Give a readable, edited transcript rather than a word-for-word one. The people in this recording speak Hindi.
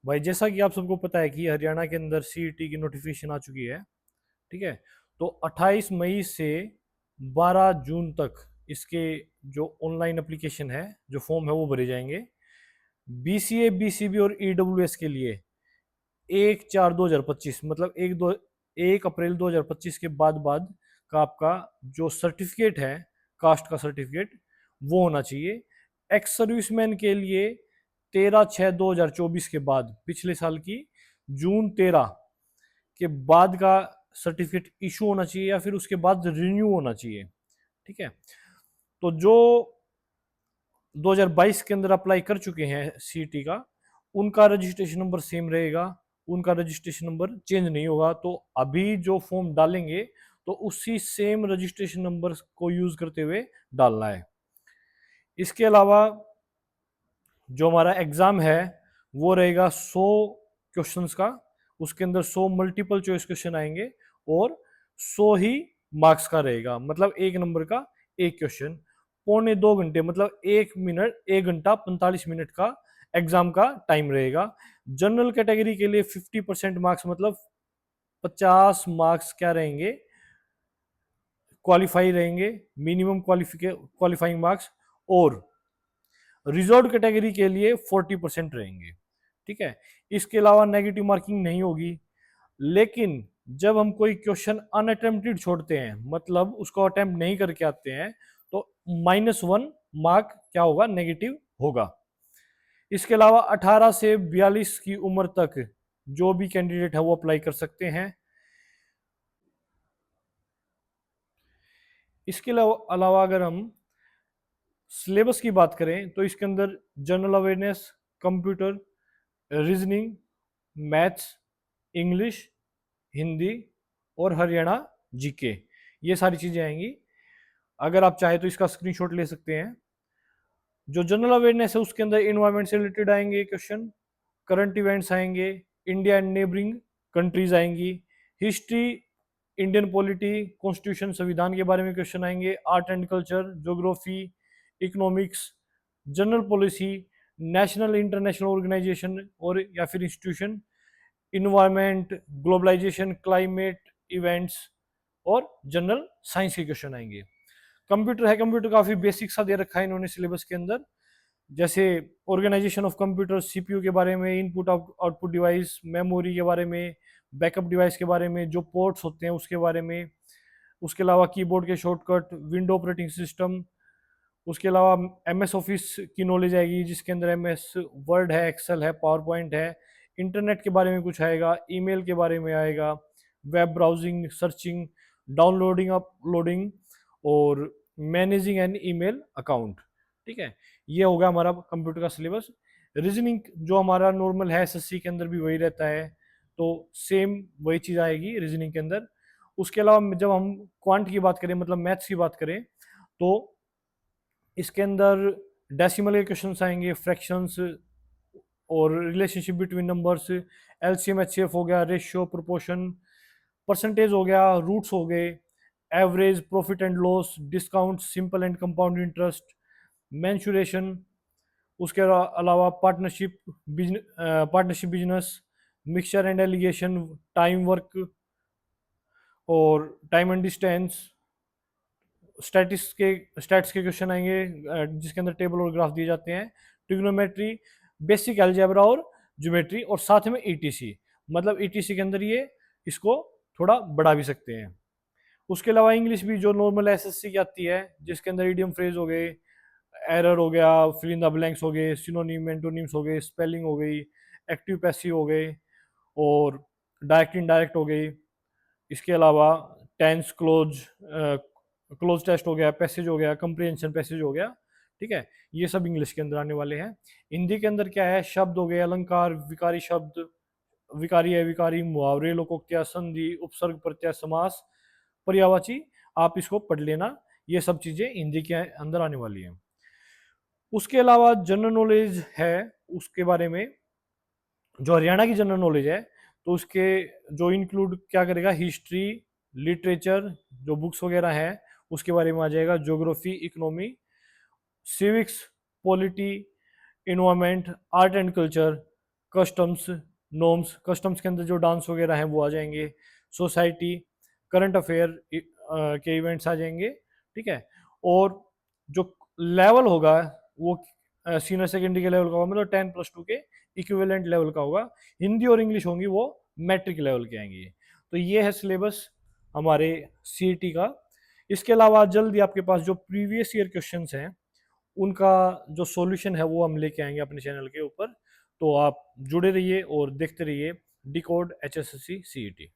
भाई जैसा कि आप सबको पता है कि हरियाणा के अंदर सीईटी की नोटिफिकेशन आ चुकी है। ठीक है। तो 28 मई से 12 जून तक इसके जो ऑनलाइन एप्लीकेशन है, जो फॉर्म है वो भरे जाएंगे। बीसीए, बीसीबी और ईडब्ल्यूएस के लिए 1/4/2025 मतलब 1 अप्रैल 2025 के बाद का आपका जो सर्टिफिकेट है, कास्ट का सर्टिफिकेट, वो होना चाहिए। एक्स सर्विसमैन के लिए 13/6/2024 के बाद, पिछले साल की जून 13 के बाद का सर्टिफिकेट इशू होना चाहिए या फिर उसके बाद रिन्यू होना चाहिए। ठीक है। तो जो 2022 के अंदर अप्लाई कर चुके हैं सीटी का, उनका रजिस्ट्रेशन नंबर सेम रहेगा, उनका रजिस्ट्रेशन नंबर चेंज नहीं होगा। तो अभी जो फॉर्म डालेंगे तो उसी सेम रजिस्ट्रेशन नंबर को यूज करते हुए डालना है। इसके अलावा जो हमारा एग्जाम है वो रहेगा 100 क्वेश्चंस का। उसके अंदर 100 मल्टीपल चॉइस क्वेश्चन आएंगे और 100 ही मार्क्स का रहेगा, मतलब 1 नंबर का 1 क्वेश्चन। 1.25 घंटे मतलब 1 घंटा 45 मिनट का एग्जाम का टाइम रहेगा। जनरल कैटेगरी के लिए 50% मार्क्स मतलब 50 मार्क्स क्या रहेंगे, क्वालिफाई रहेंगे, मिनिमम क्वालिफाइंग मार्क्स। और रिजर्व कैटेगरी के लिए 40% रहेंगे। ठीक है। इसके अलावा नेगेटिव मार्किंग नहीं होगी। लेकिन जब हम कोई क्वेश्चन अनअटेम्प्टेड छोड़ते हैं, मतलब उसको अटेम्प्ट नहीं करके आते हैं, तो -1 मार्क क्या होगा, नेगेटिव होगा। इसके अलावा 18 से 42 की उम्र तक जो भी कैंडिडेट है वो अप्लाई कर सकते हैं। इसके अलावा अगर हम सिलेबस की बात करें तो इसके अंदर general awareness, computer, reasoning, maths, English, Hindi और हरियाणा जीके, ये सारी चीजें आएंगी। अगर आप चाहे तो इसका स्क्रीनशॉट ले सकते हैं। जो जनरल अवेयरनेस है उसके अंदर इन्वायरमेंट से रिलेटेड आएंगे क्वेश्चन, करंट इवेंट्स आएंगे, इंडिया एंड नेबरिंग कंट्रीज आएंगी, हिस्ट्री, इंडियन पॉलिटी, कॉन्स्टिट्यूशन, संविधान के बारे में क्वेश्चन आएंगे, art and culture, geography, economics, general policy, national international organisation और या फिर institution, environment, globalisation, climate, events और जनरल साइंस के क्वेश्चन आएंगे। कंप्यूटर है, कंप्यूटर काफी बेसिक सा दे रखा है इन्होंने सिलेबस के अंदर, जैसे ऑर्गेनाइजेशन ऑफ कंप्यूटर, सीपीयू के बारे में, इनपुट आउटपुट डिवाइस, मेमोरी के बारे में, बैकअप डिवाइस के बारे में, जो पोर्ट्स होते हैं उसके बारे में। उसके अलावा कीबोर्ड के शॉर्टकट, विंडो ऑपरेटिंग सिस्टम। उसके अलावा एमएस ऑफिस की नॉलेज आएगी, जिसके अंदर एमएस वर्ड है, एक्सेल है, पावर पॉइंट है। इंटरनेट के बारे में कुछ आएगा, ईमेल के बारे में आएगा, web browsing, searching, downloading, uploading और मैनेजिंग एन ईमेल अकाउंट। ठीक है। ये होगा हमारा कंप्यूटर का सिलेबस। रीजनिंग जो हमारा नॉर्मल है एसएससी के अंदर भी वही रहता है, तो सेम वही चीज़ आएगी रीजनिंग के अंदर। उसके अलावा जब हम क्वांट की बात करें, मतलब मैथ्स की बात करें, तो इसके अंदर डेसिमल के क्वेश्चन आएंगे, फ्रैक्शंस और relationship between numbers, LCM HCF हो गया, रेशियो, प्रोपोर्शन, परसेंटेज हो गया, रूट्स हो गए, average, profit and loss, discount, simple and compound interest, mensuration. उसके अलावा partnership business, mixture and allegation, time work और टाइम एंड डिस्टेंस, स्टैट्स के क्वेश्चन आएंगे, जिसके अंदर टेबल और ग्राफ दिए जाते हैं, ट्रिग्नोमेट्री, बेसिक अलजेब्रा और ज्योमेट्री, और साथ में ईटीसी, मतलब ईटीसी के अंदर ये इसको थोड़ा बढ़ा भी सकते हैं। उसके अलावा इंग्लिश भी जो नॉर्मल एसएससी की आती है, जिसके अंदर इडियम फ्रेज हो गए, एरर हो गया, फिल इन द ब्लैंक्स हो गए, सिनोनिम एंटोनिम्स हो गए, स्पेलिंग हो गई, एक्टिव पैसिव हो गए और डायरेक्ट इनडायरेक्ट हो गई। इसके अलावा टेंस, क्लोज टेस्ट हो गया, पैसेज हो गया, कंप्रीहेंशन पैसेज हो गया। ठीक है। ये सब इंग्लिश के अंदर आने वाले हैं। हिंदी के अंदर क्या है, शब्द हो गए, अलंकार, विकारी शब्द, विकारी अविकारी, मुहावरे, लोकोक्तियां, संधि, उपसर्ग, प्रत्यय, समास, पर्यायवाची, आप इसको पढ़ लेना। ये सब चीजें हिंदी के अंदर आने वाली हैं। उसके अलावा जनरल नॉलेज है, उसके बारे में जो हरियाणा की जनरल नॉलेज है, तो उसके जो इंक्लूड क्या करेगा, हिस्ट्री, लिटरेचर, जो बुक्स वगैरह हैं उसके बारे में आ जाएगा, geography, economy, civics, polity, environment, art and culture, customs, norms, customs के अंदर जो डांस वगैरह हैं वो आ जाएंगे, सोसाइटी, करंट अफेयर के इवेंट्स आ जाएंगे, ठीक है। और जो लेवल होगा वो सीनियर सेकेंडरी के लेवल का होगा, मतलब 10+2 के इक्विवेलेंट लेवल का होगा। हिंदी और इंग्लिश होंगी वो मैट्रिक लेवल के आएंगी। तो ये है सिलेबस हमारे सीईटी का। इसके अलावा जल्दी आपके पास जो प्रीवियस ईयर क्वेश्चंस हैं उनका जो सॉल्यूशन है वो हम लेके आएंगे अपने चैनल के ऊपर। तो आप जुड़े रहिए और देखते रहिए डिकोड HSSC CET।